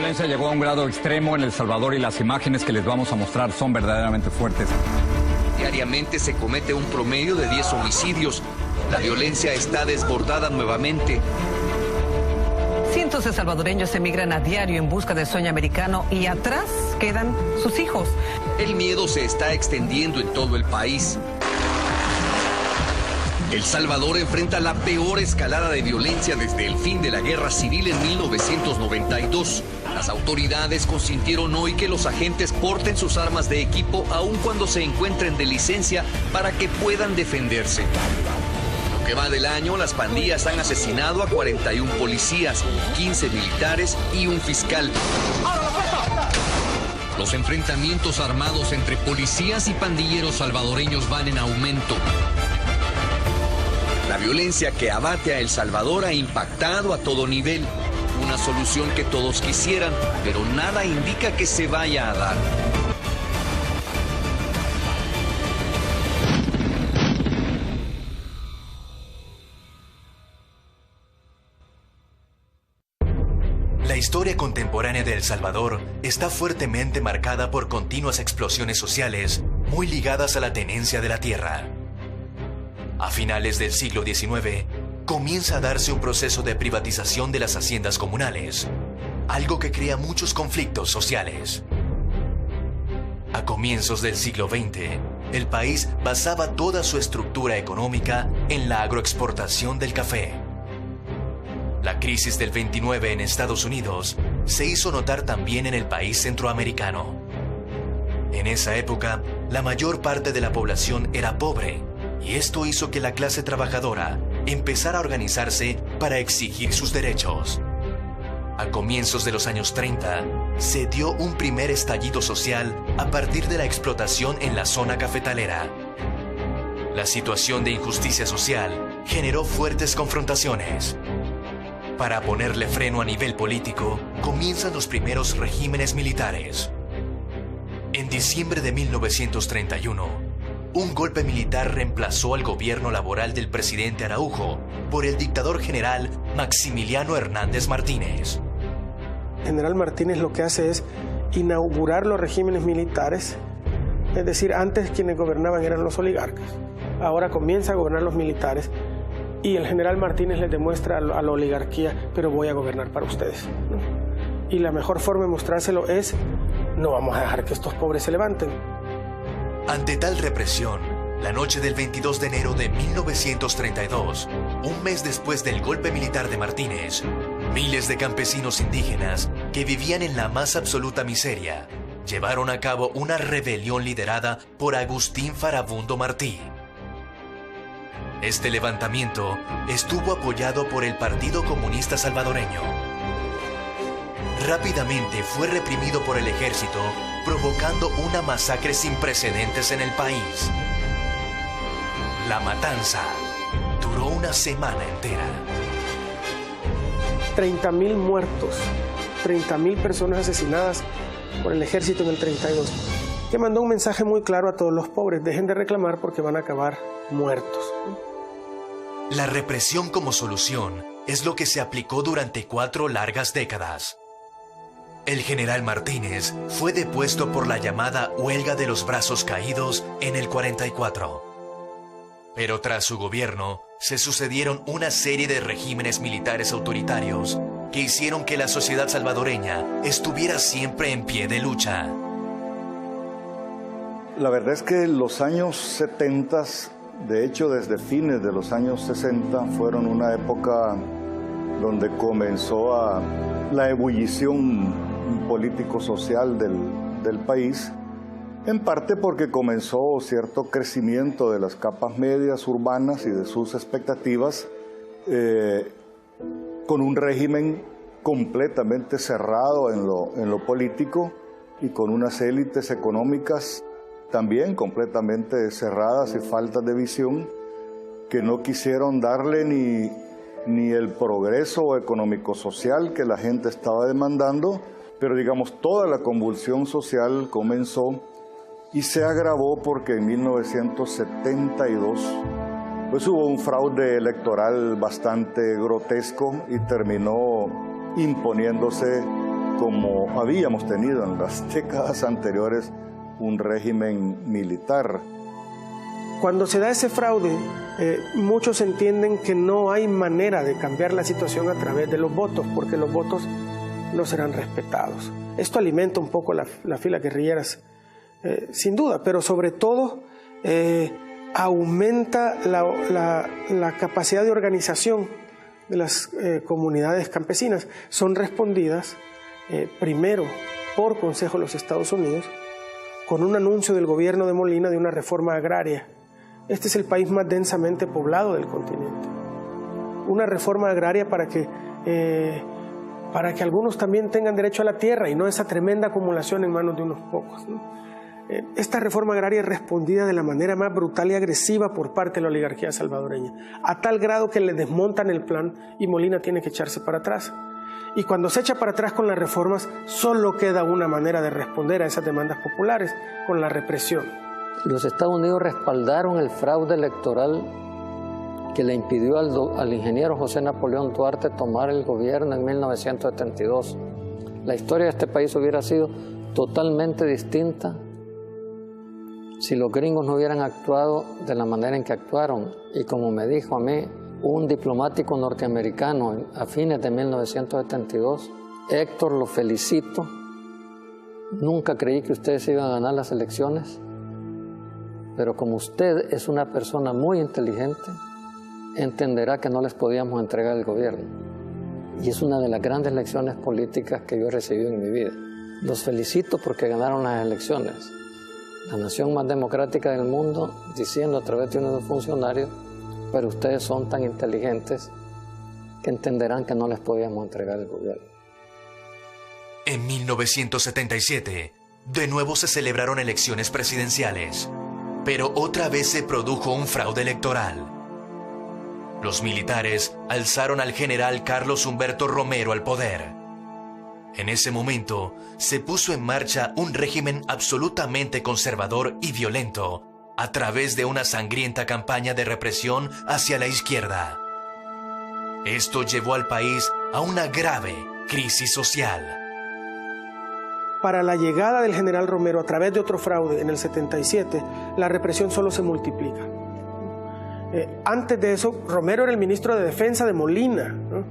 violencia llegó a un grado extremo en El Salvador y las imágenes que les vamos a mostrar son verdaderamente fuertes. Diariamente se comete un promedio de 10 homicidios. La violencia está desbordada nuevamente. Cientos de salvadoreños emigran a diario en busca del sueño americano y atrás quedan sus hijos. El miedo se está extendiendo en todo el país. El Salvador enfrenta la peor escalada de violencia desde el fin de la guerra civil en 1992. Las autoridades consintieron hoy que los agentes porten sus armas de equipo aun cuando se encuentren de licencia para que puedan defenderse. Lo que va del año, las pandillas han asesinado a 41 policías, 15 militares y un fiscal. Los enfrentamientos armados entre policías y pandilleros salvadoreños van en aumento. La violencia que abate a El Salvador ha impactado a todo nivel. Una solución que todos quisieran, pero nada indica que se vaya a dar. La historia contemporánea de El Salvador está fuertemente marcada por continuas explosiones sociales muy ligadas a la tenencia de la tierra. A finales del siglo XIX, comienza a darse un proceso de privatización de las haciendas comunales, algo que crea muchos conflictos sociales. A comienzos del siglo XX, el país basaba toda su estructura económica en la agroexportación del café. La crisis del 29 en Estados Unidos se hizo notar también en el país centroamericano. En esa época, la mayor parte de la población era pobre, y esto hizo que la clase trabajadora empezara a organizarse para exigir sus derechos. A comienzos de los años 30, se dio un primer estallido social a partir de la explotación en la zona cafetalera. La situación de injusticia social generó fuertes confrontaciones. Para ponerle freno a nivel político, comienzan los primeros regímenes militares. En diciembre de 1931, un golpe militar reemplazó al gobierno laboral del presidente Araujo por el dictador general Maximiliano Hernández Martínez. General Martínez lo que hace es inaugurar los regímenes militares, es decir, antes quienes gobernaban eran los oligarcas, ahora comienza a gobernar los militares y el general Martínez les demuestra a la oligarquía, pero voy a gobernar para ustedes, ¿no? Y la mejor forma de mostrárselo es, no vamos a dejar que estos pobres se levanten. Ante tal represión, la noche del 22 de enero de 1932, un mes después del golpe militar de Martínez, miles de campesinos indígenas que vivían en la más absoluta miseria llevaron a cabo una rebelión liderada por Agustín Farabundo Martí. Este levantamiento estuvo apoyado por el Partido Comunista Salvadoreño. Rápidamente fue reprimido por el ejército, provocando una masacre sin precedentes en el país. La matanza duró una semana entera. 30.000 muertos, 30.000 personas asesinadas por el ejército en el 32, que mandó un mensaje muy claro a todos los pobres: dejen de reclamar porque van a acabar muertos. La represión como solución es lo que se aplicó durante 4 largas décadas. El general Martínez fue depuesto por la llamada Huelga de los Brazos Caídos en el 44. Pero tras su gobierno, se sucedieron una serie de regímenes militares autoritarios que hicieron que la sociedad salvadoreña estuviera siempre en pie de lucha. La verdad es que los años 70, de hecho desde fines de los años 60, fueron una época donde comenzó la ebullición político-social del país, en parte porque comenzó cierto crecimiento de las capas medias urbanas y de sus expectativas, con un régimen completamente cerrado en lo político y con unas élites económicas también completamente cerradas y faltas de visión, que no quisieron darle ni el progreso económico-social que la gente estaba demandando. Pero digamos, toda la convulsión social comenzó y se agravó porque en 1972 pues hubo un fraude electoral bastante grotesco y terminó imponiéndose como habíamos tenido en las décadas anteriores un régimen militar. Cuando se da ese fraude, muchos entienden que no hay manera de cambiar la situación a través de los votos, porque los votos no serán respetados. Esto alimenta un poco las filas guerrilleras, sin duda, pero sobre todo aumenta la capacidad de organización de las comunidades campesinas. Son respondidas primero por Consejo de los Estados Unidos con un anuncio del gobierno de Molina de una reforma agraria. Este es el país más densamente poblado del continente. Una reforma agraria para que algunos también tengan derecho a la tierra y no esa tremenda acumulación en manos de unos pocos, ¿no? Esta reforma agraria es respondida de la manera más brutal y agresiva por parte de la oligarquía salvadoreña, a tal grado que le desmontan el plan y Molina tiene que echarse para atrás. Y cuando se echa para atrás con las reformas, solo queda una manera de responder a esas demandas populares, con la represión. Los Estados Unidos respaldaron el fraude electoral que le impidió al ingeniero José Napoleón Duarte tomar el gobierno en 1972. La historia de este país hubiera sido totalmente distinta si los gringos no hubieran actuado de la manera en que actuaron. Y como me dijo a mí un diplomático norteamericano a fines de 1972, Héctor, lo felicito, nunca creí que ustedes iban a ganar las elecciones, pero como usted es una persona muy inteligente, entenderá que no les podíamos entregar el gobierno. Y es una de las grandes lecciones políticas que yo he recibido en mi vida. Los felicito porque ganaron las elecciones. La nación más democrática del mundo, diciendo a través de unos funcionarios, pero ustedes son tan inteligentes que entenderán que no les podíamos entregar el gobierno. En 1977, de nuevo se celebraron elecciones presidenciales, pero otra vez se produjo un fraude electoral. Los militares alzaron al general Carlos Humberto Romero al poder. En ese momento, se puso en marcha un régimen absolutamente conservador y violento a través de una sangrienta campaña de represión hacia la izquierda. Esto llevó al país a una grave crisis social. Para la llegada del general Romero a través de otro fraude en el 77, la represión solo se multiplica. Antes de eso, Romero era el ministro de Defensa de Molina, ¿no?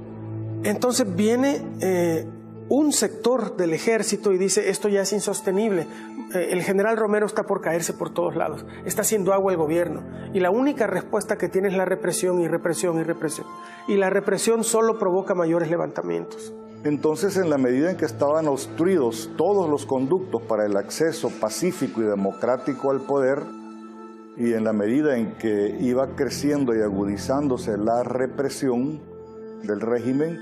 Entonces viene un sector del ejército y dice, esto ya es insostenible. El general Romero está por caerse por todos lados, está haciendo agua el gobierno. Y la única respuesta que tiene es la represión y represión y represión. Y la represión solo provoca mayores levantamientos. Entonces, en la medida en que estaban obstruidos todos los conductos para el acceso pacífico y democrático al poder, y en la medida en que iba creciendo y agudizándose la represión del régimen,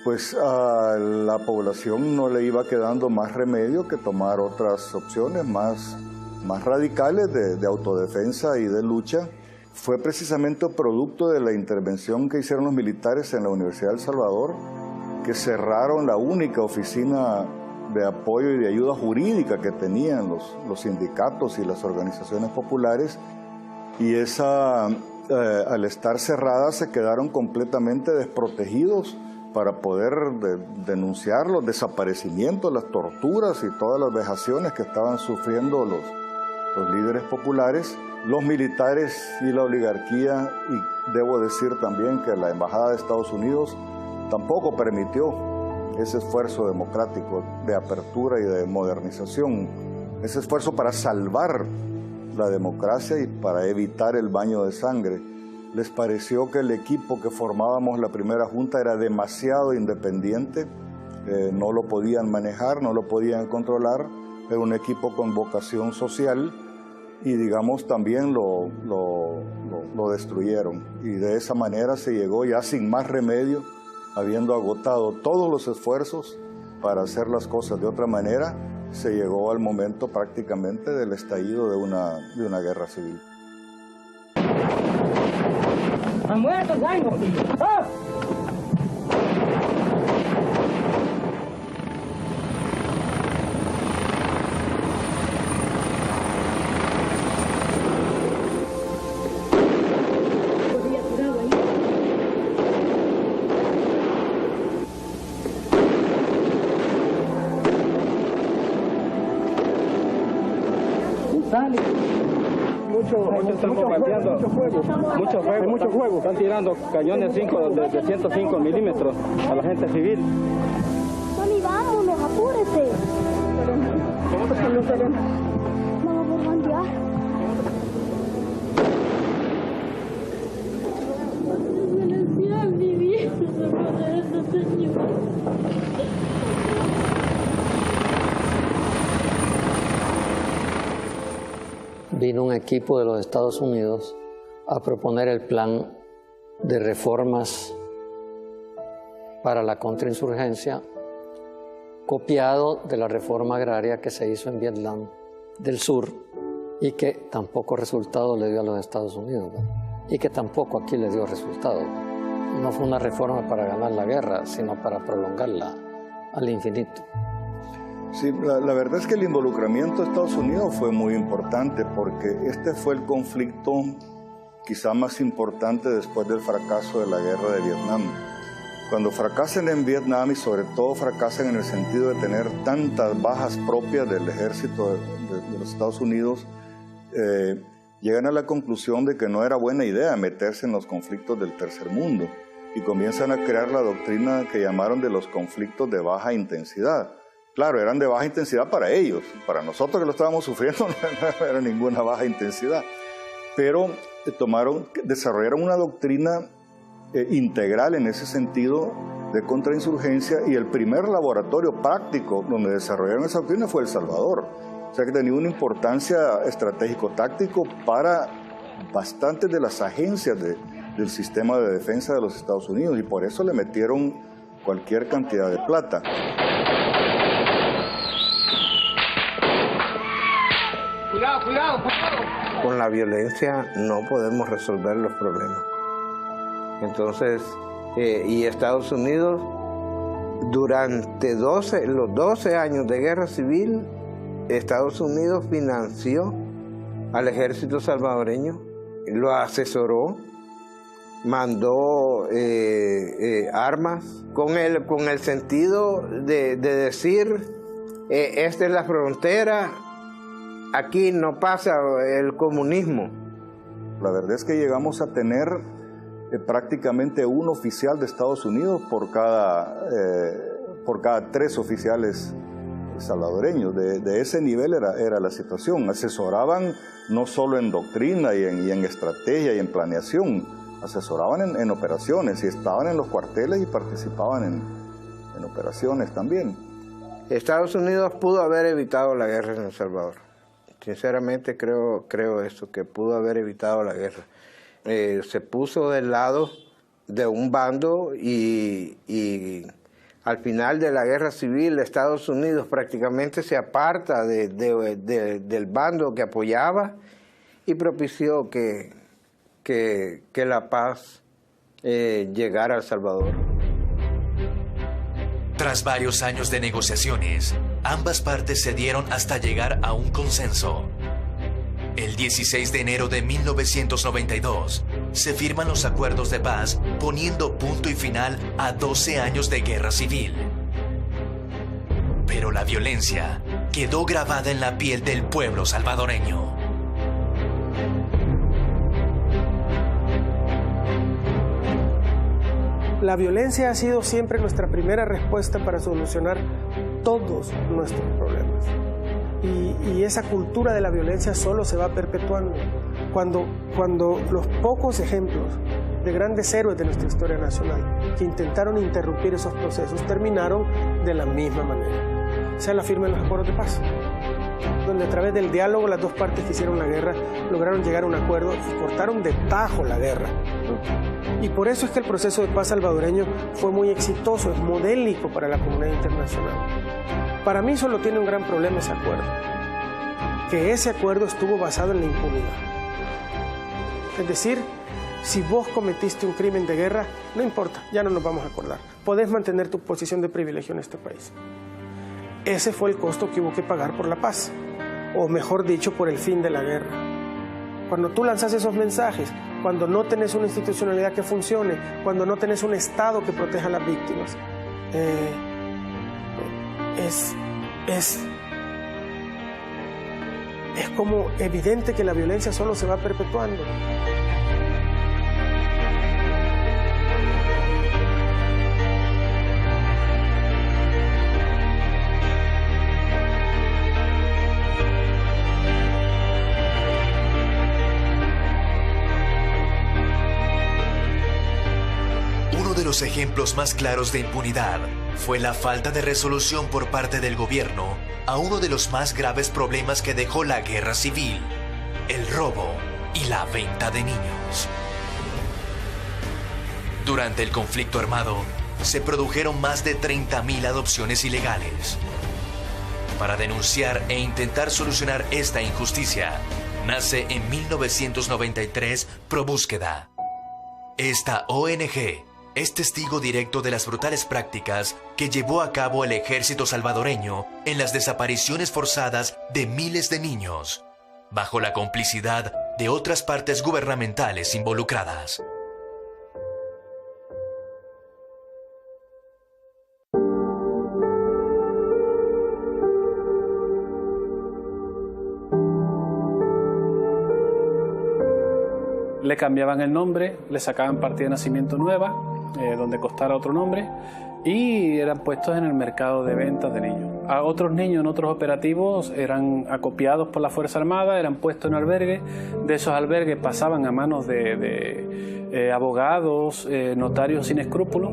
pues a la población no le iba quedando más remedio que tomar otras opciones más radicales de autodefensa y de lucha. Fue precisamente producto de la intervención que hicieron los militares en la Universidad de El Salvador, que cerraron la única oficina de apoyo y de ayuda jurídica que tenían los sindicatos y las organizaciones populares, y al estar cerrada se quedaron completamente desprotegidos para poder denunciar los desaparecimientos, las torturas y todas las vejaciones que estaban sufriendo los líderes populares, los militares y la oligarquía, y debo decir también que la Embajada de Estados Unidos tampoco permitió ese esfuerzo democrático de apertura y de modernización, ese esfuerzo para salvar la democracia y para evitar el baño de sangre. Les pareció que el equipo que formábamos la primera junta era demasiado independiente, no lo podían manejar, no lo podían controlar, era un equipo con vocación social y digamos también lo destruyeron. Y de esa manera se llegó ya sin más remedio, habiendo agotado todos los esfuerzos para hacer las cosas de otra manera, se llegó al momento prácticamente del estallido de una guerra civil. ¡Han muerto, Zaino! ¡Ah! sale. Mucho fuego. Están tirando cañones 5 de 105 milímetros a la gente civil. Mami, vámonos, apúrese. ¿Cómo te salió, Serena? Vamos por bandear. Vino un equipo de los Estados Unidos a proponer el plan de reformas para la contrainsurgencia, copiado de la reforma agraria que se hizo en Vietnam del Sur y que tampoco resultado le dio a los Estados Unidos, ¿no? Y que tampoco aquí le dio resultado. No fue una reforma para ganar la guerra, sino para prolongarla al infinito. Sí, la verdad es que el involucramiento de Estados Unidos fue muy importante porque este fue el conflicto quizá más importante después del fracaso de la guerra de Vietnam. Cuando fracasan en Vietnam y sobre todo fracasan en el sentido de tener tantas bajas propias del ejército de los Estados Unidos, llegan a la conclusión de que no era buena idea meterse en los conflictos del tercer mundo y comienzan a crear la doctrina que llamaron de los conflictos de baja intensidad. Claro, eran de baja intensidad para ellos, para nosotros que lo estábamos sufriendo no era ninguna baja intensidad, pero desarrollaron una doctrina integral en ese sentido de contrainsurgencia y el primer laboratorio práctico donde desarrollaron esa doctrina fue El Salvador. O sea que tenía una importancia estratégico-táctico para bastantes de las agencias del sistema de defensa de los Estados Unidos y por eso le metieron cualquier cantidad de plata. Cuidado. Con la violencia no podemos resolver los problemas. Entonces, y Estados Unidos, durante los 12 años de guerra civil, Estados Unidos financió al ejército salvadoreño, lo asesoró, mandó armas, con el sentido de decir, esta es la frontera, aquí no pasa el comunismo. La verdad es que llegamos a tener prácticamente un oficial de Estados Unidos por cada 3 oficiales salvadoreños. De ese nivel era la situación. Asesoraban no solo en doctrina y en estrategia y en planeación, asesoraban en operaciones y estaban en los cuarteles y participaban en operaciones también. Estados Unidos pudo haber evitado la guerra en El Salvador. Sinceramente creo eso, que pudo haber evitado la guerra. Se puso del lado de un bando y al final de la guerra civil Estados Unidos prácticamente se aparta del bando que apoyaba y propició que la paz llegara a El Salvador. Tras varios años de negociaciones, ambas partes cedieron hasta llegar a un consenso. El 16 de enero de 1992, se firman los acuerdos de paz, poniendo punto y final a 12 años de guerra civil. Pero la violencia quedó grabada en la piel del pueblo salvadoreño. La violencia ha sido siempre nuestra primera respuesta para solucionar todos nuestros problemas. Y esa cultura de la violencia solo se va perpetuando. Cuando los pocos ejemplos de grandes héroes de nuestra historia nacional que intentaron interrumpir esos procesos terminaron de la misma manera. Sea la firma de los acuerdos de paz, donde a través del diálogo las dos partes que hicieron la guerra lograron llegar a un acuerdo y cortaron de tajo la guerra. Y por eso es que el proceso de paz salvadoreño fue muy exitoso, es modélico para la comunidad internacional. Para mí solo tiene un gran problema ese acuerdo, que ese acuerdo estuvo basado en la impunidad. Es decir, si vos cometiste un crimen de guerra, no importa, ya no nos vamos a acordar. Podés mantener tu posición de privilegio en este país. Ese fue el costo que hubo que pagar por la paz, o mejor dicho, por el fin de la guerra. Cuando tú lanzas esos mensajes, cuando no tenés una institucionalidad que funcione, cuando no tenés un Estado que proteja a las víctimas, es como evidente que la violencia solo se va perpetuando. Uno de los ejemplos más claros de impunidad fue la falta de resolución por parte del gobierno a uno de los más graves problemas que dejó la guerra civil: el robo y la venta de niños. Durante el conflicto armado, se produjeron más de 30.000 adopciones ilegales. Para denunciar e intentar solucionar esta injusticia, nace en 1993 ProBúsqueda. Esta ONG es testigo directo de las brutales prácticas que llevó a cabo el ejército salvadoreño en las desapariciones forzadas de miles de niños, bajo la complicidad de otras partes gubernamentales involucradas. Le cambiaban el nombre, le sacaban partida de nacimiento nueva, donde costara otro nombre, y eran puestos en el mercado de ventas de niños. A otros niños en otros operativos eran acopiados por la Fuerza Armada, eran puestos en albergues. De esos albergues pasaban a manos de abogados, notarios sin escrúpulos.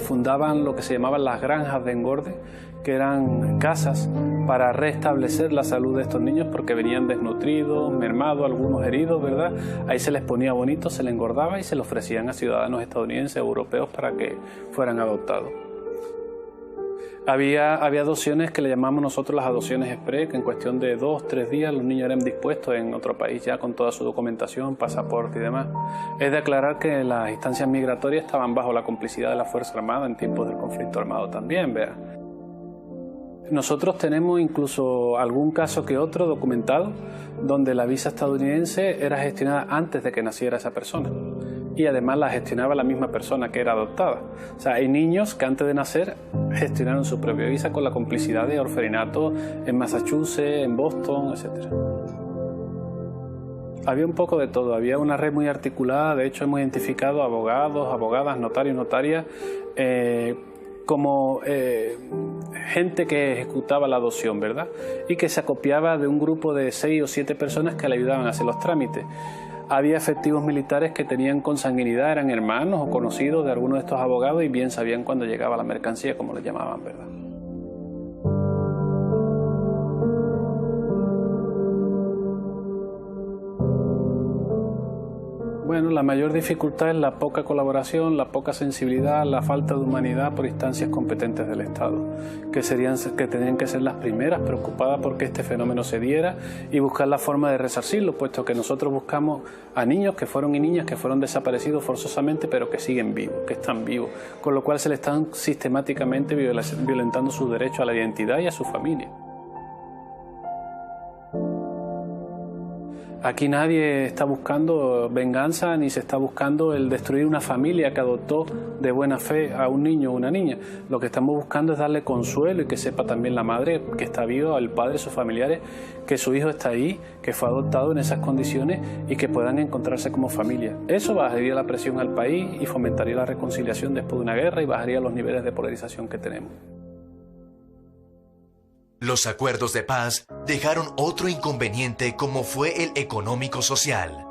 Fundaban lo que se llamaban las granjas de engorde, que eran casas para restablecer la salud de estos niños, porque venían desnutridos, mermados, algunos heridos, ¿verdad? Ahí se les ponía bonito, se les engordaba y se les ofrecían a ciudadanos estadounidenses, europeos, para que fueran adoptados. Había adopciones que le llamamos nosotros las adopciones express, que en cuestión de 2 o 3 días los niños eran dispuestos en otro país ya con toda su documentación, pasaporte y demás. Es de aclarar que las instancias migratorias estaban bajo la complicidad de la Fuerza Armada en tiempos del conflicto armado también, ¿vea? Nosotros tenemos incluso algún caso que otro documentado donde la visa estadounidense era gestionada antes de que naciera esa persona, y además la gestionaba la misma persona que era adoptada. O sea, hay niños que antes de nacer gestionaron su propia visa con la complicidad de orfelinatos en Massachusetts, en Boston, etc. Había un poco de todo, había una red muy articulada. De hecho, hemos identificado abogados, abogadas, notarios, notarias, como gente que ejecutaba la adopción, ¿verdad? Y que se acopiaba de un grupo de 6 o 7 personas que le ayudaban a hacer los trámites. Había efectivos militares que tenían consanguinidad, eran hermanos o conocidos de algunos de estos abogados, y bien sabían cuando llegaba la mercancía, como le llamaban, ¿verdad? Bueno, la mayor dificultad es la poca colaboración, la poca sensibilidad, la falta de humanidad por instancias competentes del Estado, que tenían que ser las primeras preocupadas por que este fenómeno se diera y buscar la forma de resarcirlo, puesto que nosotros buscamos a niños que fueron y niñas que fueron desaparecidos forzosamente, pero que siguen vivos, que están vivos, con lo cual se le están sistemáticamente violentando su derecho a la identidad y a su familia. Aquí nadie está buscando venganza, ni se está buscando el destruir una familia que adoptó de buena fe a un niño o una niña. Lo que estamos buscando es darle consuelo y que sepa también la madre que está viva, el padre, sus familiares, que su hijo está ahí, que fue adoptado en esas condiciones y que puedan encontrarse como familia. Eso bajaría la presión al país y fomentaría la reconciliación después de una guerra y bajaría los niveles de polarización que tenemos. Los acuerdos de paz dejaron otro inconveniente, como fue el económico-social.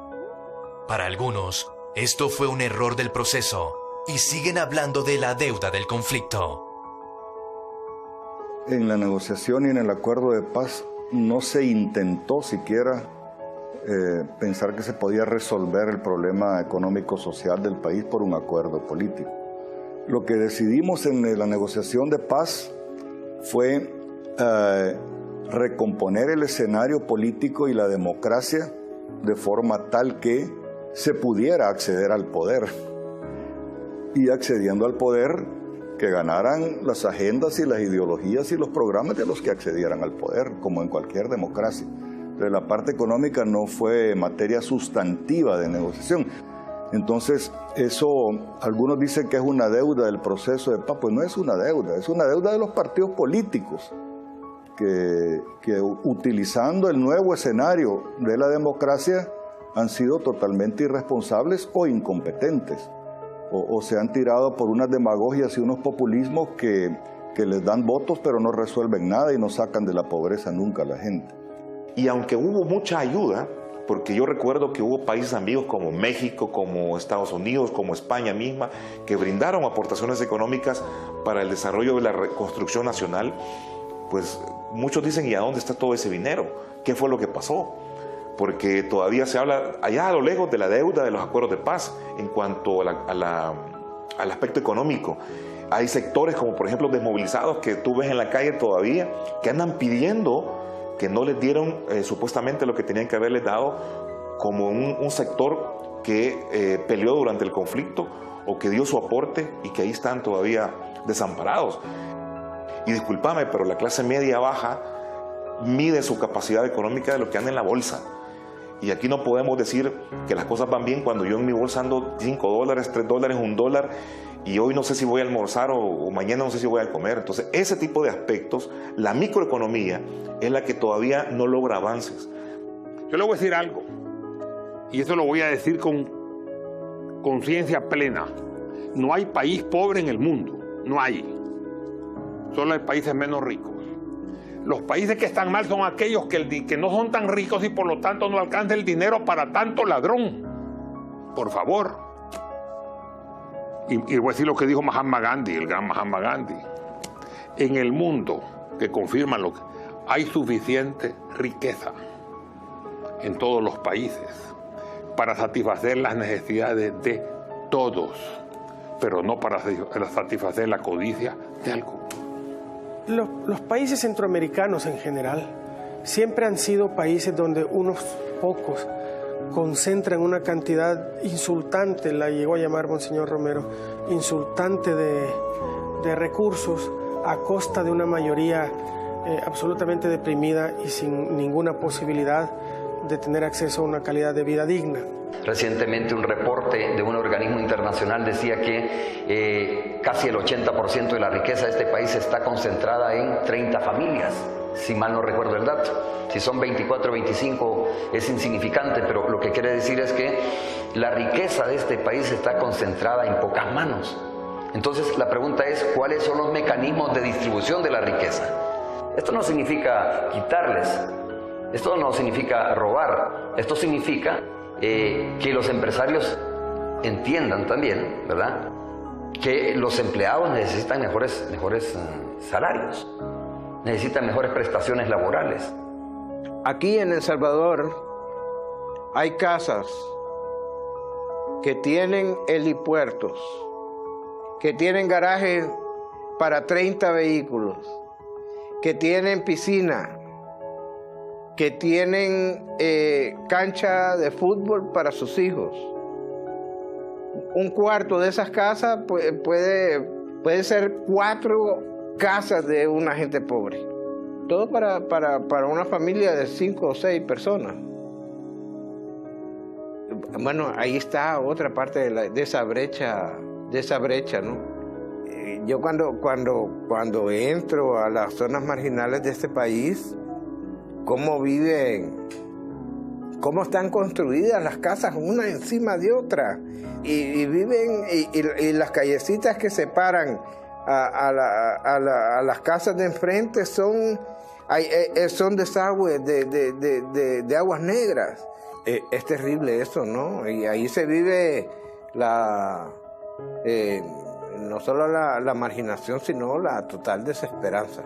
Para algunos, esto fue un error del proceso y siguen hablando de la deuda del conflicto. En la negociación y en el acuerdo de paz no se intentó siquiera pensar que se podía resolver el problema económico-social del país por un acuerdo político. Lo que decidimos en la negociación de paz fue recomponer el escenario político y la democracia de forma tal que se pudiera acceder al poder, y accediendo al poder que ganaran las agendas y las ideologías y los programas de los que accedieran al poder, como en cualquier democracia. Entonces, la parte económica no fue materia sustantiva de negociación. Entonces, eso, algunos dicen que es una deuda del proceso de paz. Pues no es una deuda de los partidos políticos que utilizando el nuevo escenario de la democracia han sido totalmente irresponsables o incompetentes, o se han tirado por unas demagogias y unos populismos que les dan votos pero no resuelven nada y no sacan de la pobreza nunca a la gente. Y aunque hubo mucha ayuda, porque yo recuerdo que hubo países amigos como México, como Estados Unidos, como España misma, que brindaron aportaciones económicas para el desarrollo de la reconstrucción nacional, pues muchos dicen, ¿y a dónde está todo ese dinero? ¿Qué fue lo que pasó? Porque todavía se habla allá a lo lejos de la deuda de los acuerdos de paz en cuanto al aspecto económico. Hay sectores como por ejemplo desmovilizados que tú ves en la calle todavía que andan pidiendo que no les dieron supuestamente lo que tenían que haberles dado como un sector que peleó durante el conflicto o que dio su aporte y que ahí están todavía desamparados. Y discúlpame, pero la clase media baja mide su capacidad económica de lo que anda en la bolsa. Y aquí no podemos decir que las cosas van bien cuando yo en mi bolsa ando $5, $3, $1, y hoy no sé si voy a almorzar o mañana no sé si voy a comer. Entonces, ese tipo de aspectos, la microeconomía es la que todavía no logra avances. Yo le voy a decir algo, y eso lo voy a decir con conciencia plena. No hay país pobre en el mundo, no hay. Solo hay países menos ricos. Los países que están mal son aquellos que no son tan ricos y por lo tanto no alcanza el dinero para tanto ladrón. Por favor. Y voy a decir lo que dijo Mahatma Gandhi, el gran Mahatma Gandhi. En el mundo, que confirman lo que hay suficiente riqueza en todos los países para satisfacer las necesidades de todos, pero no para satisfacer la codicia de algunos. Los países centroamericanos en general siempre han sido países donde unos pocos concentran una cantidad insultante, la llegó a llamar Monseñor Romero, insultante de recursos a costa de una mayoría absolutamente deprimida y sin ninguna posibilidad de tener acceso a una calidad de vida digna. Recientemente un reporte de un organismo internacional decía que casi el 80% de la riqueza de este país está concentrada en 30 familias, si mal no recuerdo el dato. Si son 24 o 25 es insignificante, pero lo que quiere decir es que la riqueza de este país está concentrada en pocas manos. Entonces la pregunta es, ¿cuáles son los mecanismos de distribución de la riqueza? Esto no significa quitarles, esto no significa robar, esto significa que los empresarios entiendan también, ¿verdad?, que los empleados necesitan mejores salarios, necesitan mejores prestaciones laborales. Aquí en El Salvador hay casas que tienen helipuertos, que tienen garajes para 30 vehículos, que tienen piscina, que tienen cancha de fútbol para sus hijos. Un cuarto de esas casas puede ser 4 casas de una gente pobre. Todo para una familia de 5 o 6 personas. Bueno, ahí está otra parte de esa brecha, ¿no? Yo cuando entro a las zonas marginales de este país, cómo viven, cómo están construidas las casas una encima de otra, y viven, y las callecitas que separan a las casas de enfrente son desagües de aguas negras. Es terrible eso, ¿no? Y ahí se vive no solo la marginación, sino la total desesperanza.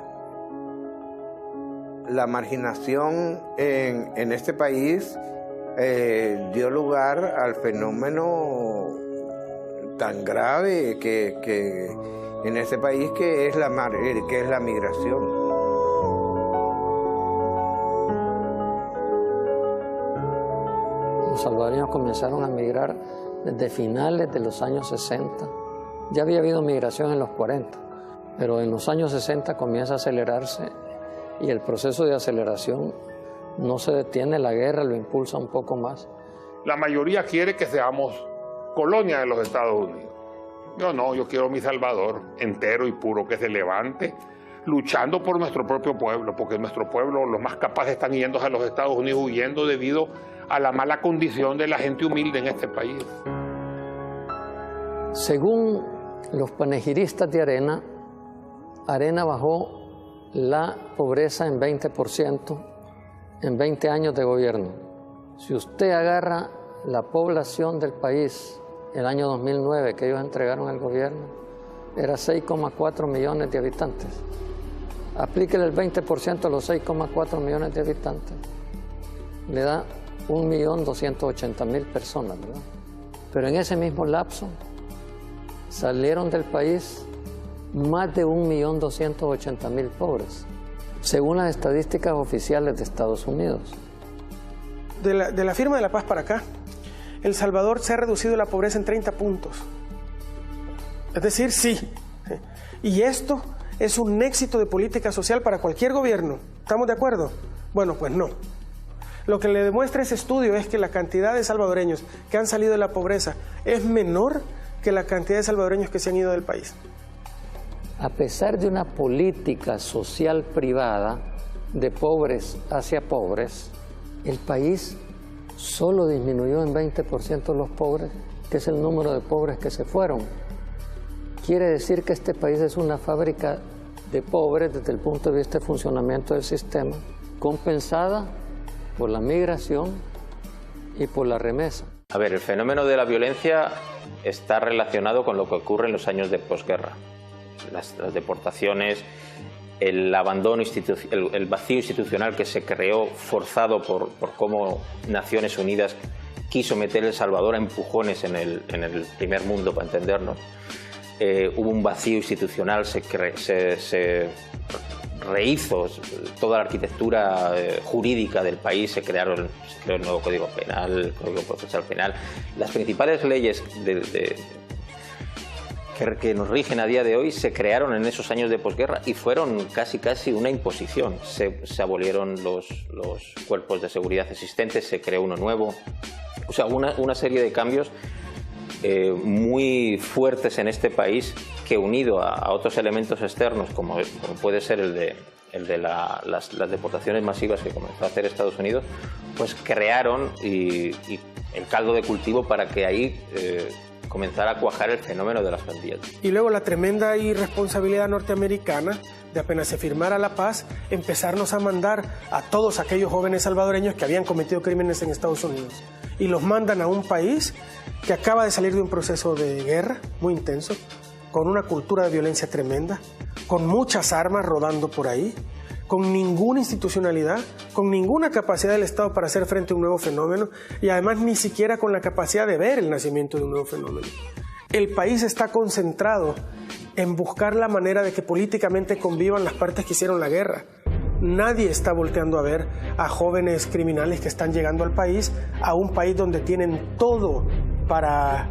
La marginación en este país dio lugar al fenómeno tan grave que en este país que es la migración. Los salvadoreños comenzaron a migrar desde finales de los años 60. Ya había habido migración en los 40, pero en los años 60 comienza a acelerarse, y el proceso de aceleración no se detiene, la guerra lo impulsa un poco más. La mayoría quiere que seamos colonia de los Estados Unidos. Yo no, yo quiero mi Salvador entero y puro, que se levante luchando por nuestro propio pueblo, porque nuestro pueblo, los más capaces, están yendo a los Estados Unidos huyendo debido a la mala condición de la gente humilde en este país. Según los panegiristas de Arena, Arena bajó la pobreza en 20% en 20 años de gobierno. Si usted agarra la población del país el año 2009 que ellos entregaron al gobierno, era 6,4 millones de habitantes. Aplíquele el 20% a los 6,4 millones de habitantes. Le da 1.280.000 personas, ¿verdad? Pero en ese mismo lapso salieron del país más de 1.280.000 pobres, según las estadísticas oficiales de Estados Unidos. De la firma de la paz para acá, El Salvador se ha reducido la pobreza en 30 puntos. Es decir, sí. Y esto es un éxito de política social para cualquier gobierno. ¿Estamos de acuerdo? Bueno, pues no. Lo que le demuestra ese estudio es que la cantidad de salvadoreños que han salido de la pobreza es menor que la cantidad de salvadoreños que se han ido del país. A pesar de una política social privada de pobres hacia pobres, el país solo disminuyó en 20% los pobres, que es el número de pobres que se fueron. Quiere decir que este país es una fábrica de pobres desde el punto de vista de funcionamiento del sistema, compensada por la migración y por la remesa. A ver, el fenómeno de la violencia está relacionado con lo que ocurre en los años de posguerra. Las deportaciones, el abandono, el vacío institucional que se creó forzado por cómo Naciones Unidas quiso meter El Salvador a empujones en el primer mundo, para entendernos. Hubo un vacío institucional, se rehizo toda la arquitectura jurídica del país, se creó el nuevo Código Penal, el Código Procesal Penal. Las principales leyes que nos rigen a día de hoy se crearon en esos años de posguerra y fueron casi una imposición. Se abolieron los cuerpos de seguridad existentes, se creó uno nuevo. O sea, una serie de cambios muy fuertes en este país que, unido a otros elementos externos como puede ser el de las deportaciones masivas que comenzó a hacer Estados Unidos, pues crearon y el caldo de cultivo para que ahí comenzara a cuajar el fenómeno de las pandillas. Y luego la tremenda irresponsabilidad norteamericana de, apenas se firmara la paz, empezarnos a mandar a todos aquellos jóvenes salvadoreños que habían cometido crímenes en Estados Unidos. Y los mandan a un país que acaba de salir de un proceso de guerra muy intenso, con una cultura de violencia tremenda, con muchas armas rodando por ahí, con ninguna institucionalidad, con ninguna capacidad del Estado para hacer frente a un nuevo fenómeno y además ni siquiera con la capacidad de ver el nacimiento de un nuevo fenómeno. El país está concentrado en buscar la manera de que políticamente convivan las partes que hicieron la guerra. Nadie está volteando a ver a jóvenes criminales que están llegando al país, a un país donde tienen todo para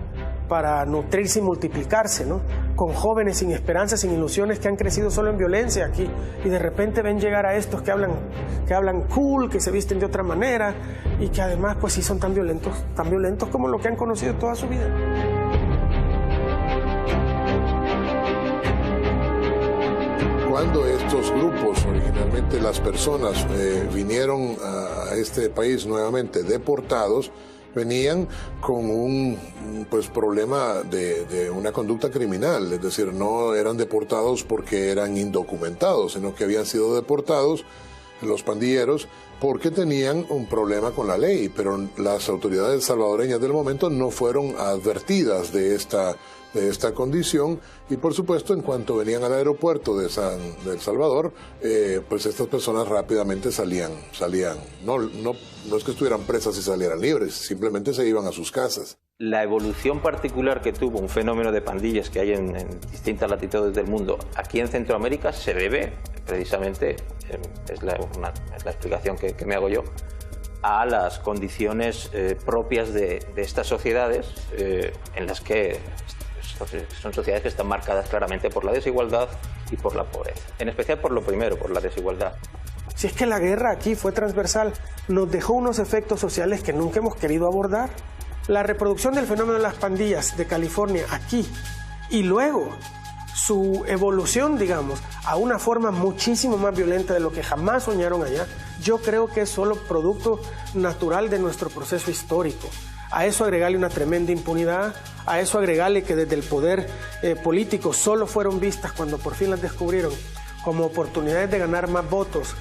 nutrirse y multiplicarse, ¿no? Con jóvenes sin esperanza, sin ilusiones, que han crecido solo en violencia aquí, y de repente ven llegar a estos que hablan cool, que se visten de otra manera y que además pues sí son tan violentos como lo que han conocido toda su vida. Cuando estos grupos, originalmente las personas, vinieron a este país nuevamente deportados, venían con un problema de una conducta criminal, es decir, no eran deportados porque eran indocumentados, sino que habían sido deportados los pandilleros porque tenían un problema con la ley, pero las autoridades salvadoreñas del momento no fueron advertidas de esta condición y por supuesto en cuanto venían al aeropuerto de El Salvador, pues estas personas rápidamente salían. No es que estuvieran presas y salieran libres, simplemente se iban a sus casas. La evolución particular que tuvo un fenómeno de pandillas que hay en distintas latitudes del mundo aquí en Centroamérica se debe precisamente, es la explicación que me hago yo, a las condiciones propias de estas sociedades en las que son sociedades que están marcadas claramente por la desigualdad y por la pobreza. En especial por lo primero, por la desigualdad. Si es que la guerra aquí fue transversal, nos dejó unos efectos sociales que nunca hemos querido abordar. La reproducción del fenómeno de las pandillas de California aquí y luego su evolución, digamos, a una forma muchísimo más violenta de lo que jamás soñaron allá, yo creo que es solo producto natural de nuestro proceso histórico. A eso agregarle una tremenda impunidad, a eso agregarle que desde el poder político solo fueron vistas cuando por fin las descubrieron como oportunidades de ganar más votos,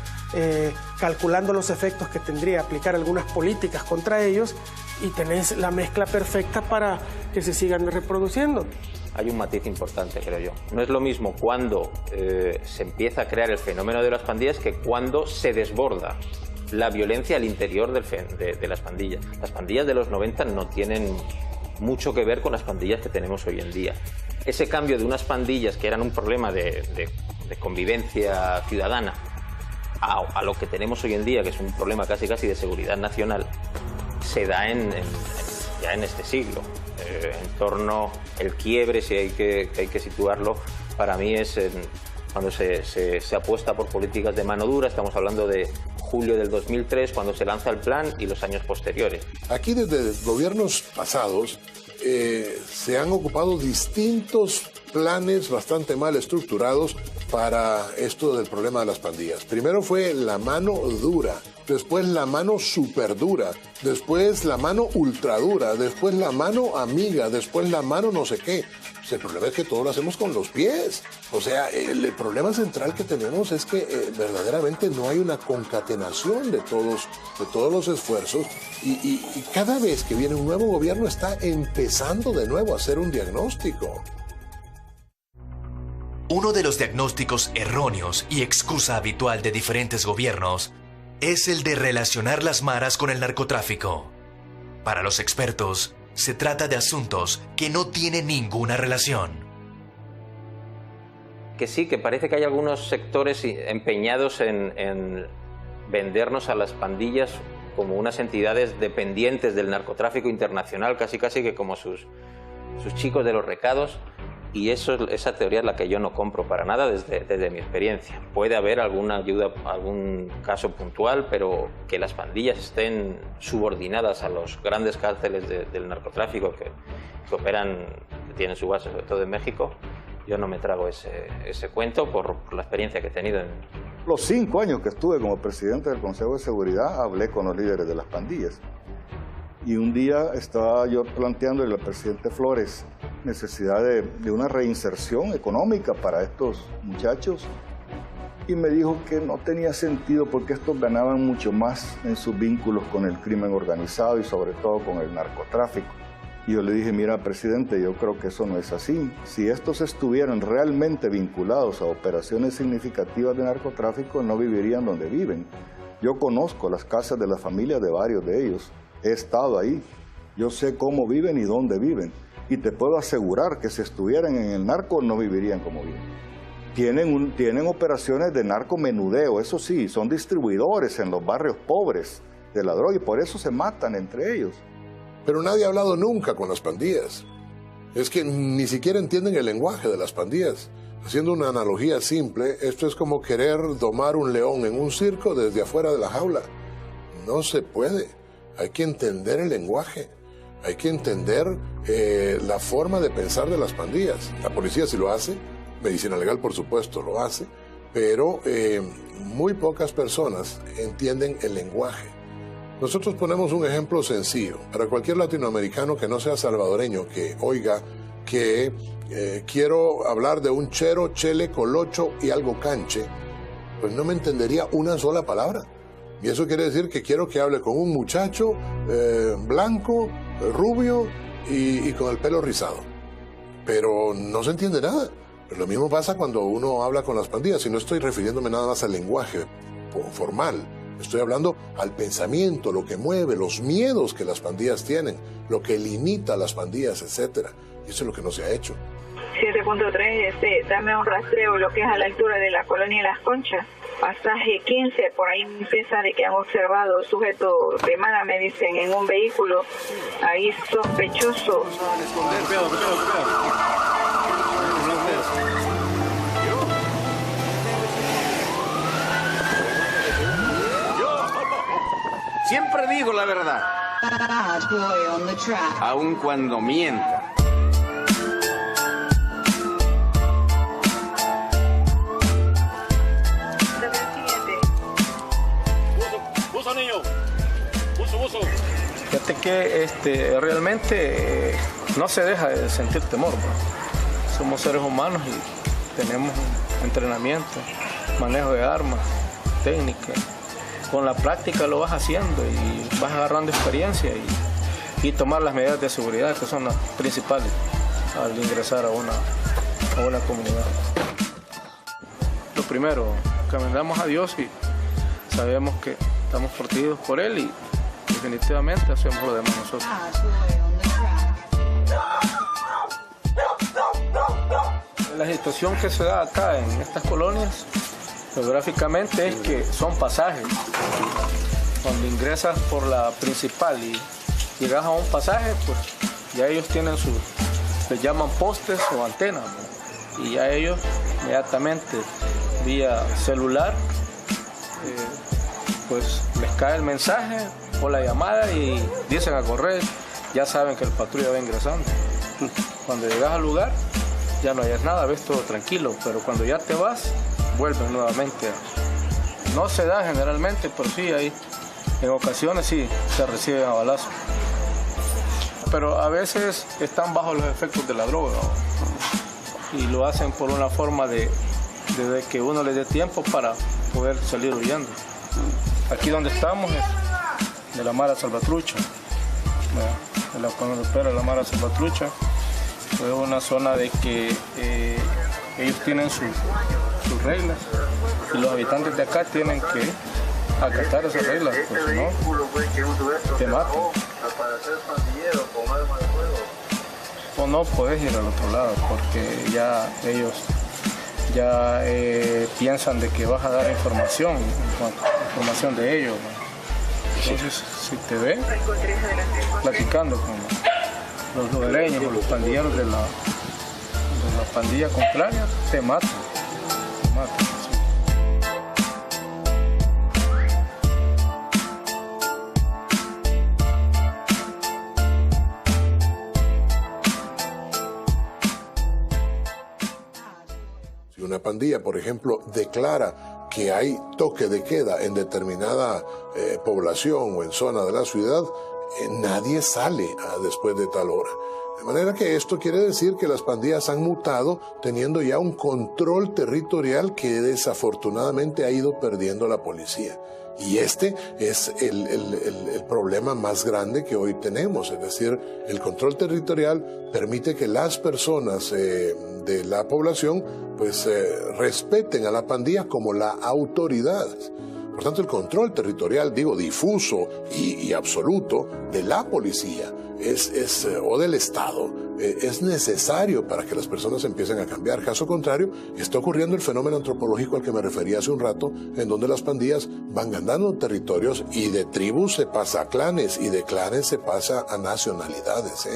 calculando los efectos que tendría aplicar algunas políticas contra ellos, y tenés la mezcla perfecta para que se sigan reproduciendo. Hay un matiz importante, creo yo. No es lo mismo cuando se empieza a crear el fenómeno de las pandillas que cuando se desborda la violencia al interior de las pandillas. Las pandillas de los 90 no tienen mucho que ver con las pandillas que tenemos hoy en día. Ese cambio de unas pandillas que eran un problema de convivencia ciudadana a lo que tenemos hoy en día, que es un problema casi de seguridad nacional, se da ya en este siglo. En torno el quiebre, si hay que situarlo, para mí es cuando se apuesta por políticas de mano dura. Estamos hablando de julio del 2003, cuando se lanza el plan, y los años posteriores. Aquí desde gobiernos pasados se han ocupado distintos planes bastante mal estructurados para esto del problema de las pandillas. Primero fue la mano dura, después la mano superdura, después la mano ultradura, después la mano amiga, después la mano no sé qué. El problema es que todo lo hacemos con los pies. O sea, el problema central que tenemos es que verdaderamente no hay una concatenación de todos los esfuerzos, y cada vez que viene un nuevo gobierno está empezando de nuevo a hacer un diagnóstico. Uno de los diagnósticos erróneos y excusa habitual de diferentes gobiernos es el de relacionar las maras con el narcotráfico. Para los expertos, se trata de asuntos que no tienen ninguna relación. Que sí, que parece que hay algunos sectores empeñados en vendernos a las pandillas como unas entidades dependientes del narcotráfico internacional, casi que como sus chicos de los recados. Y esa teoría es la que yo no compro para nada desde mi experiencia. Puede haber alguna ayuda, algún caso puntual, pero que las pandillas estén subordinadas a los grandes cárteles del narcotráfico que operan, que tienen su base sobre todo en México, yo no me trago ese cuento por la experiencia que he tenido. Los 5 años que estuve como presidente del Consejo de Seguridad, hablé con los líderes de las pandillas. Y un día estaba yo planteándole al presidente Flores necesidad de una reinserción económica para estos muchachos, y me dijo que no tenía sentido porque estos ganaban mucho más en sus vínculos con el crimen organizado y sobre todo con el narcotráfico. Y yo le dije, mira, presidente, yo creo que eso no es así. Si estos estuvieran realmente vinculados a operaciones significativas de narcotráfico, no vivirían donde viven. Yo conozco las casas de las familias de varios de ellos. He estado ahí, yo sé cómo viven y dónde viven, y te puedo asegurar que si estuvieran en el narco no vivirían como viven. Tienen operaciones de narcomenudeo, eso sí, son distribuidores en los barrios pobres de la droga y por eso se matan entre ellos. Pero nadie ha hablado nunca con las pandillas. Es que ni siquiera entienden el lenguaje de las pandillas. Haciendo una analogía simple, esto es como querer domar un león en un circo desde afuera de la jaula. No se puede. Hay que entender el lenguaje, hay que entender la forma de pensar de las pandillas. La policía sí lo hace, Medicina Legal por supuesto lo hace, pero muy pocas personas entienden el lenguaje. Nosotros ponemos un ejemplo sencillo. Para cualquier latinoamericano que no sea salvadoreño, que oiga que quiero hablar de un chero, chele, colocho y algo canche, pues no me entendería una sola palabra. Y eso quiere decir que quiero que hable con un muchacho blanco, rubio y con el pelo rizado. Pero no se entiende nada. Lo mismo pasa cuando uno habla con las pandillas, y no estoy refiriéndome nada más al lenguaje formal. Estoy hablando al pensamiento, lo que mueve, los miedos que las pandillas tienen, lo que limita a las pandillas, etc. Y eso es lo que no se ha hecho. 7.3, dame un rastreo, lo que es a la altura de la colonia Las Conchas. Pasaje 15, por ahí empieza de que han observado sujeto de mala, me dicen, en un vehículo, ahí sospechoso. Siempre digo la verdad, aun cuando mienta. Fíjate que realmente no se deja de sentir temor, ¿no? Somos seres humanos y tenemos entrenamiento, manejo de armas, técnica. Con la práctica lo vas haciendo y vas agarrando experiencia y tomar las medidas de seguridad que son las principales al ingresar a una comunidad. Lo primero, encomendamos a Dios y sabemos que estamos protegidos por Él y definitivamente hacemos lo demás nosotros. La situación que se da acá en estas colonias geográficamente es que son pasajes. Cuando ingresas por la principal y llegas a un pasaje, pues ya ellos tienen les llaman postes o antenas, ¿no? Y ya ellos inmediatamente vía celular pues les cae el mensaje o la llamada y dicen a correr, ya saben que el patrulla va ingresando. Cuando llegas al lugar ya no hayas nada, ves todo tranquilo, pero cuando ya te vas vuelven nuevamente. No se da generalmente, pero sí hay, en ocasiones sí se reciben a balazos. Pero a veces están bajo los efectos de la droga, ¿no? Y lo hacen por una forma de que uno les dé tiempo para poder salir huyendo. Aquí donde estamos es de la Mara Salvatrucha, de la cuando opera la Mara Salvatrucha. Es una zona de que ellos tienen sus reglas y los habitantes de acá tienen que acatar esas reglas, pues si no, te matan. O no puedes ir al otro lado porque ya ellos piensan de que vas a dar información de ellos, ¿no? Entonces, si te ven platicando con los lugareños o los pandilleros de la pandilla contraria, te matan. Sí. Si una pandilla, por ejemplo, declara que hay toque de queda en determinada población o en zona de la ciudad, nadie sale después de tal hora. De manera que esto quiere decir que las pandillas han mutado teniendo ya un control territorial que desafortunadamente ha ido perdiendo la policía. Y este es el problema más grande que hoy tenemos, es decir, el control territorial permite que las personas de la población pues respeten a la pandilla como la autoridad. Por tanto, el control territorial, difuso y absoluto de la policía o del Estado es necesario para que las personas empiecen a cambiar. Caso contrario, está ocurriendo el fenómeno antropológico al que me refería hace un rato, en donde las pandillas van ganando territorios y de tribus se pasa a clanes y de clanes se pasa a nacionalidades.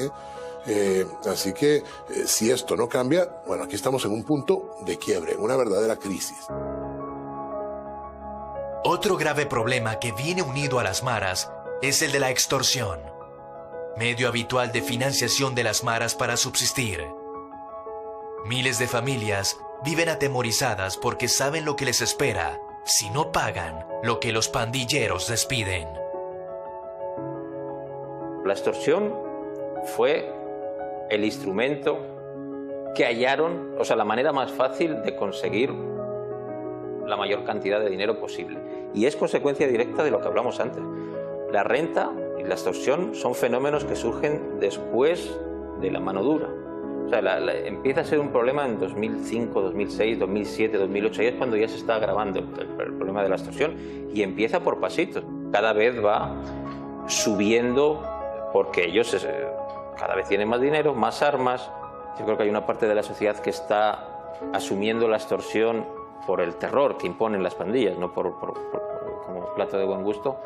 Así que si esto no cambia, bueno, aquí estamos en un punto de quiebre, en una verdadera crisis. Otro grave problema que viene unido a las maras es el de la extorsión, medio habitual de financiación de las maras para subsistir. Miles de familias viven atemorizadas porque saben lo que les espera si no pagan lo que los pandilleros les piden. La extorsión fue el instrumento que hallaron, la manera más fácil de conseguir la mayor cantidad de dinero posible. Y es consecuencia directa de lo que hablamos antes. La renta y la extorsión son fenómenos que surgen después de la mano dura. Empieza a ser un problema en 2005, 2006, 2007, 2008. Ahí es cuando ya se está agravando el problema de la extorsión y empieza por pasitos. Cada vez va subiendo porque ellos cada vez tienen más dinero, más armas. Yo creo que hay una parte de la sociedad que está asumiendo la extorsión por el terror que imponen las pandillas, no como plato de buen gusto,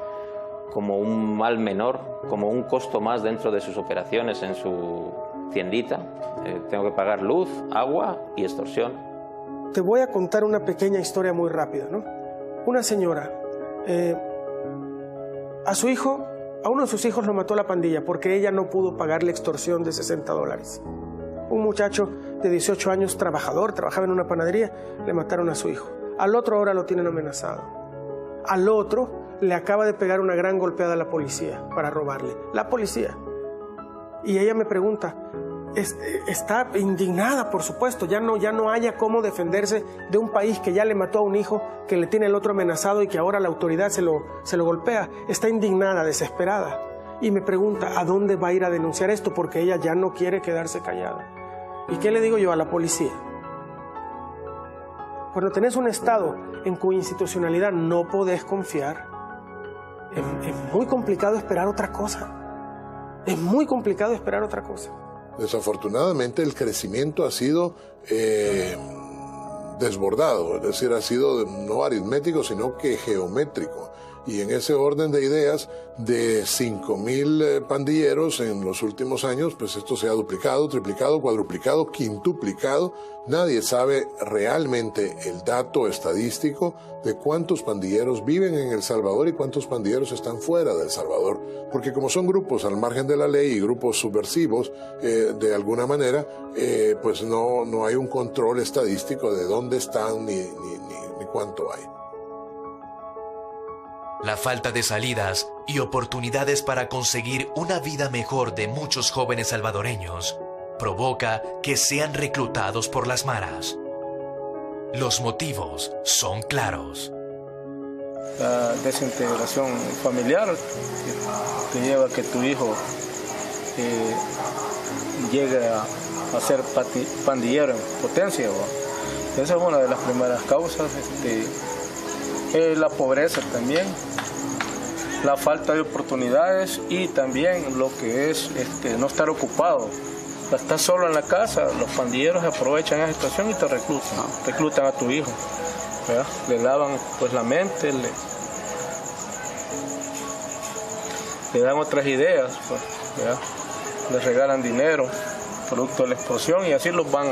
como un mal menor, como un costo más dentro de sus operaciones en su tiendita. Tengo que pagar luz, agua y extorsión. Te voy a contar una pequeña historia muy rápida, ¿no? Una señora, a uno de sus hijos lo mató la pandilla porque ella no pudo pagar la extorsión de $60. Un muchacho de 18 años, trabajaba en una panadería, le mataron a su hijo. Al otro ahora lo tienen amenazado. Al otro le acaba de pegar una gran golpeada a la policía para robarle. La policía. Y ella me pregunta, está indignada, por supuesto, ya no haya cómo defenderse de un país que ya le mató a un hijo, que le tiene el otro amenazado y que ahora la autoridad se lo golpea. Está indignada, desesperada. Y me pregunta, ¿a dónde va a ir a denunciar esto? Porque ella ya no quiere quedarse callada. ¿Y qué le digo yo a la policía? Cuando tenés un Estado en cuya institucionalidad no podés confiar, es muy complicado esperar otra cosa. Es muy complicado esperar otra cosa. Desafortunadamente el crecimiento ha sido desbordado, es decir, ha sido no aritmético, sino que geométrico. Y en ese orden de ideas, de 5.000 pandilleros en los últimos años, pues esto se ha duplicado, triplicado, cuadruplicado, quintuplicado. Nadie sabe realmente el dato estadístico de cuántos pandilleros viven en El Salvador y cuántos pandilleros están fuera de El Salvador. Porque como son grupos al margen de la ley y grupos subversivos, de alguna manera, pues no hay un control estadístico de dónde están ni cuánto hay. La falta de salidas y oportunidades para conseguir una vida mejor de muchos jóvenes salvadoreños provoca que sean reclutados por las maras. Los motivos son claros. La desintegración familiar que lleva a que tu hijo llegue a ser pandillero en potencia. Esa es una de las primeras causas. La pobreza también, la falta de oportunidades y también lo que es no estar ocupado. Estás solo en la casa, los pandilleros aprovechan esa situación y te reclutan a tu hijo, ¿verdad? Le lavan pues la mente, le dan otras ideas, pues, ¿verdad? Les regalan dinero, producto de la explosión, y así los van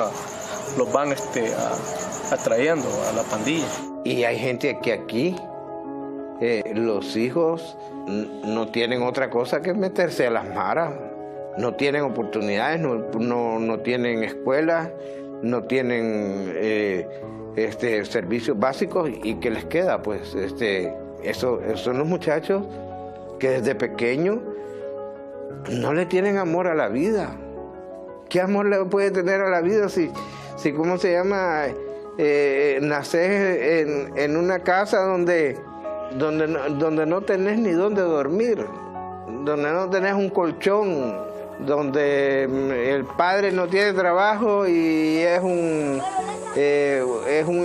atrayendo a la pandilla. Y hay gente que aquí, los hijos no tienen otra cosa que meterse a las maras. No tienen oportunidades, no tienen escuelas, no tienen servicios básicos. ¿Y qué les queda? Pues esos son los muchachos que desde pequeños no le tienen amor a la vida. ¿Qué amor le puede tener a la vida si ¿cómo se llama? Naces en una casa donde no tenés ni dónde dormir, donde no tenés un colchón, donde el padre no tiene trabajo y es un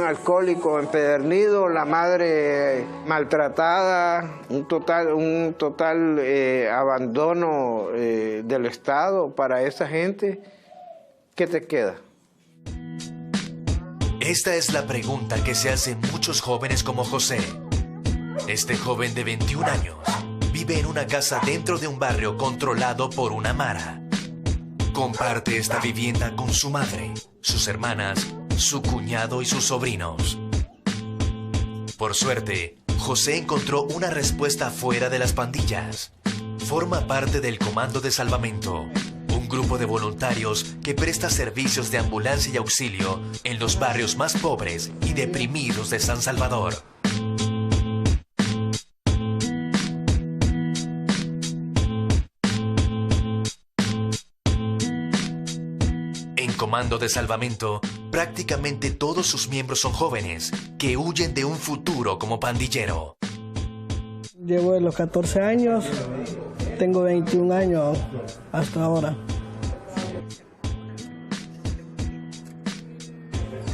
alcohólico empedernido, la madre maltratada, un total abandono del Estado para esa gente. ¿Qué te queda? Esta es la pregunta que se hacen muchos jóvenes como José. Este joven de 21 años vive en una casa dentro de un barrio controlado por una mara. Comparte esta vivienda con su madre, sus hermanas, su cuñado y sus sobrinos. Por suerte, José encontró una respuesta fuera de las pandillas. Forma parte del Comando de Salvamento, un grupo de voluntarios que presta servicios de ambulancia y auxilio en los barrios más pobres y deprimidos de San Salvador. En Comando de Salvamento, prácticamente todos sus miembros son jóvenes que huyen de un futuro como pandillero. Llevo de los 14 años, tengo 21 años hasta ahora.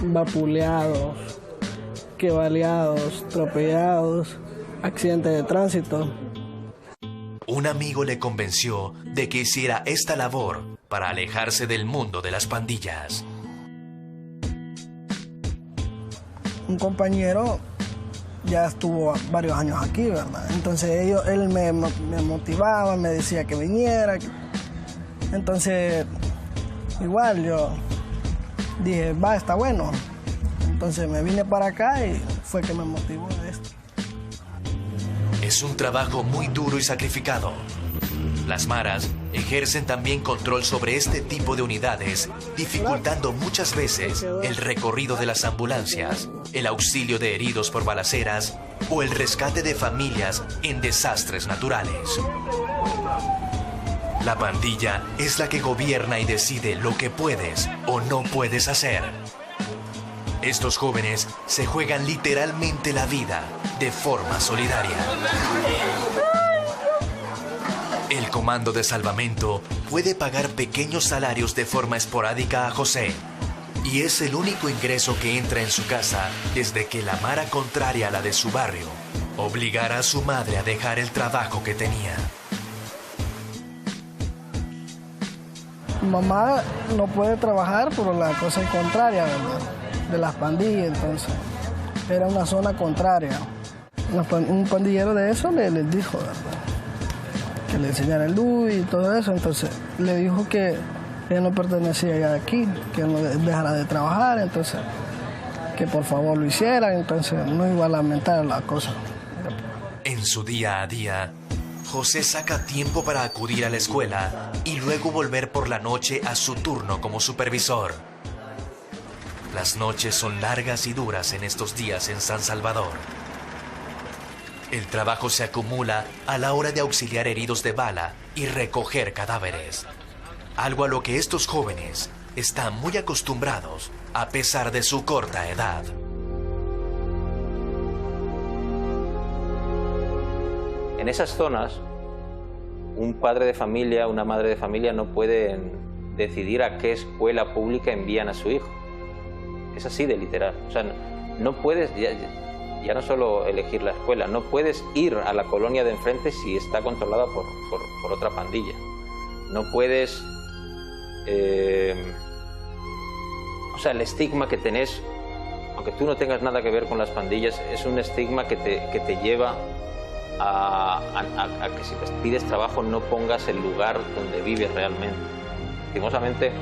Vapuleados, quebaleados, atropellados, accidentes de tránsito. Un amigo le convenció de que hiciera esta labor para alejarse del mundo de las pandillas. Un compañero ya estuvo varios años aquí, ¿verdad? Entonces él me motivaba, me decía que viniera. Entonces, igual yo dije, está bueno. Entonces me vine para acá y fue que me motivó de esto. Es un trabajo muy duro y sacrificado. Las maras ejercen también control sobre este tipo de unidades, dificultando muchas veces el recorrido de las ambulancias, el auxilio de heridos por balaceras o el rescate de familias en desastres naturales. La pandilla es la que gobierna y decide lo que puedes o no puedes hacer. Estos jóvenes se juegan literalmente la vida de forma solidaria. El comando de salvamento puede pagar pequeños salarios de forma esporádica a José, y es el único ingreso que entra en su casa desde que la mara contraria a la de su barrio obligara a su madre a dejar el trabajo que tenía. Mamá no puede trabajar por la cosa contraria, ¿verdad? De las pandillas, entonces. Era una zona contraria. Un pandillero de eso le dijo, ¿verdad?, que le enseñara el DUI y todo eso, entonces le dijo que ella no pertenecía ya aquí, que no dejara de trabajar, entonces que por favor lo hiciera, entonces no iba a lamentar la cosa. En su día a día, José saca tiempo para acudir a la escuela y luego volver por la noche a su turno como supervisor. Las noches son largas y duras en estos días en San Salvador. El trabajo se acumula a la hora de auxiliar heridos de bala y recoger cadáveres. Algo a lo que estos jóvenes están muy acostumbrados a pesar de su corta edad. En esas zonas, un padre de familia, una madre de familia no pueden decidir a qué escuela pública envían a su hijo. Es así de literal. O sea, no puedes, ya no solo elegir la escuela, no puedes ir a la colonia de enfrente si está controlada por otra pandilla. No puedes... o sea, el estigma que tenés, aunque tú no tengas nada que ver con las pandillas, es un estigma que te lleva a que si te pides trabajo no pongas el lugar donde vives realmente. Lastimosamente,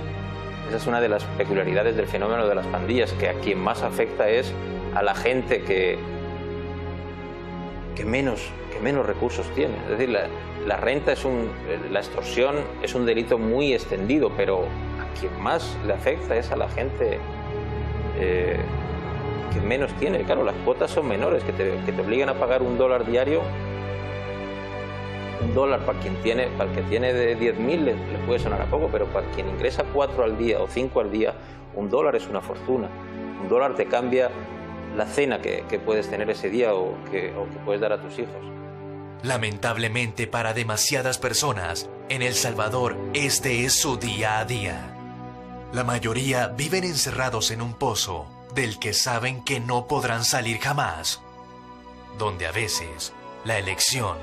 esa es una de las peculiaridades del fenómeno de las pandillas, que a quien más afecta es a la gente que menos recursos tiene. Es decir, la renta la extorsión es un delito muy extendido, pero a quien más le afecta es a la gente que menos tiene. Claro, las cuotas son menores, que te obligan a pagar $1 diario. $1 para el que tiene de 10.000 le puede sonar a poco, pero para quien ingresa 4 al día o 5 al día, $1 es una fortuna. $1 te cambia la cena que puedes tener ese día o que puedes dar a tus hijos. Lamentablemente para demasiadas personas, en El Salvador este es su día a día. La mayoría viven encerrados en un pozo del que saben que no podrán salir jamás, donde a veces la elección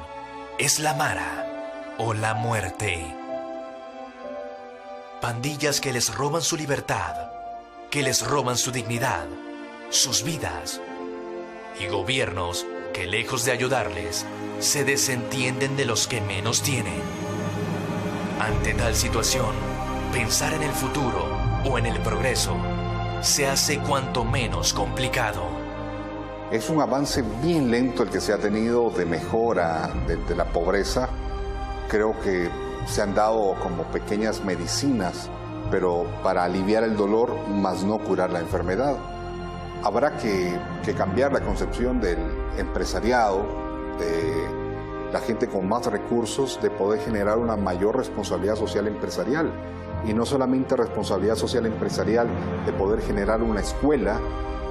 es la mara o la muerte. Pandillas que les roban su libertad, que les roban su dignidad, sus vidas, y gobiernos que lejos de ayudarles, se desentienden de los que menos tienen. Ante tal situación, pensar en el futuro o en el progreso se hace cuanto menos complicado. Es un avance bien lento el que se ha tenido de mejora de la pobreza. Creo que se han dado como pequeñas medicinas, pero para aliviar el dolor, más no curar la enfermedad. Habrá que cambiar la concepción del empresariado, de la gente con más recursos, de poder generar una mayor responsabilidad social empresarial. Y no solamente responsabilidad social empresarial de poder generar una escuela,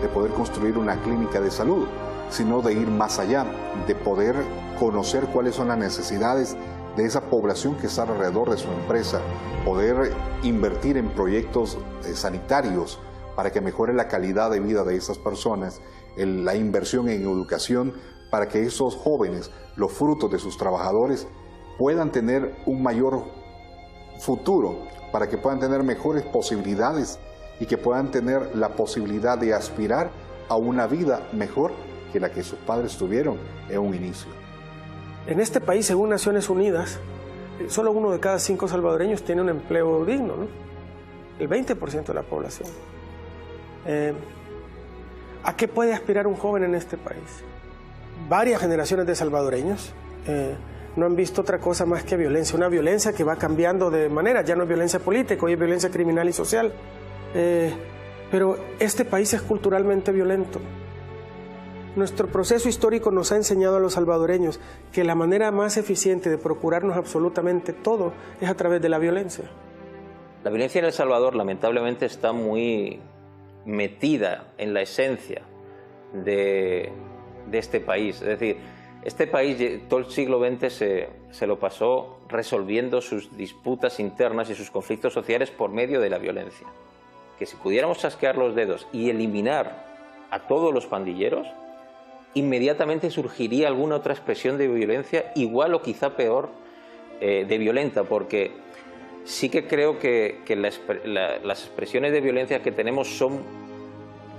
de poder construir una clínica de salud, sino de ir más allá, de poder conocer cuáles son las necesidades de esa población que está alrededor de su empresa, poder invertir en proyectos sanitarios para que mejore la calidad de vida de esas personas, la inversión en educación para que esos jóvenes, los frutos de sus trabajadores, puedan tener un mayor futuro, para que puedan tener mejores posibilidades y que puedan tener la posibilidad de aspirar a una vida mejor que la que sus padres tuvieron en un inicio. En este país, según Naciones Unidas, solo 1 de cada 5 salvadoreños tiene un empleo digno, ¿no? El 20% de la población. ¿A qué puede aspirar un joven en este país? Varias generaciones de salvadoreños no han visto otra cosa más que violencia, una violencia que va cambiando de manera, ya no es violencia política, hoy es violencia criminal y social. Pero este país es culturalmente violento. Nuestro proceso histórico nos ha enseñado a los salvadoreños que la manera más eficiente de procurarnos absolutamente todo es a través de la violencia. La violencia en El Salvador lamentablemente está muy metida en la esencia de este país. Es decir, este país todo el siglo XX se lo pasó resolviendo sus disputas internas y sus conflictos sociales por medio de la violencia. Que si pudiéramos chasquear los dedos y eliminar a todos los pandilleros, inmediatamente surgiría alguna otra expresión de violencia igual o quizá peor de violenta, porque sí que creo que las expresiones de violencia que tenemos son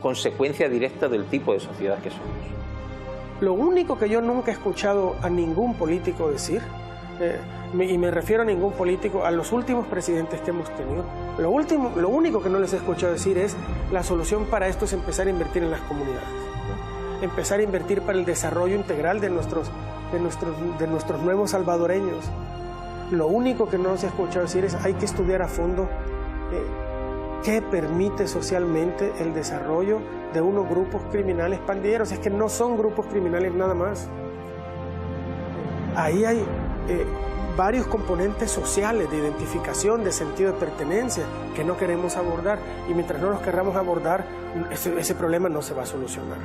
consecuencia directa del tipo de sociedad que somos. Lo único que yo nunca he escuchado a ningún político decir, y me refiero a ningún político, a los últimos presidentes que hemos tenido, lo único que no les he escuchado decir es la solución para esto es empezar a invertir en las comunidades, ¿no? Empezar a invertir para el desarrollo integral de nuestros nuevos salvadoreños. Lo único que no se ha escuchado decir es hay que estudiar a fondo qué permite socialmente el desarrollo de unos grupos criminales pandilleros. Es que no son grupos criminales nada más. Ahí hay varios componentes sociales de identificación, de sentido de pertenencia que no queremos abordar, y mientras no los querramos abordar, ese problema no se va a solucionar.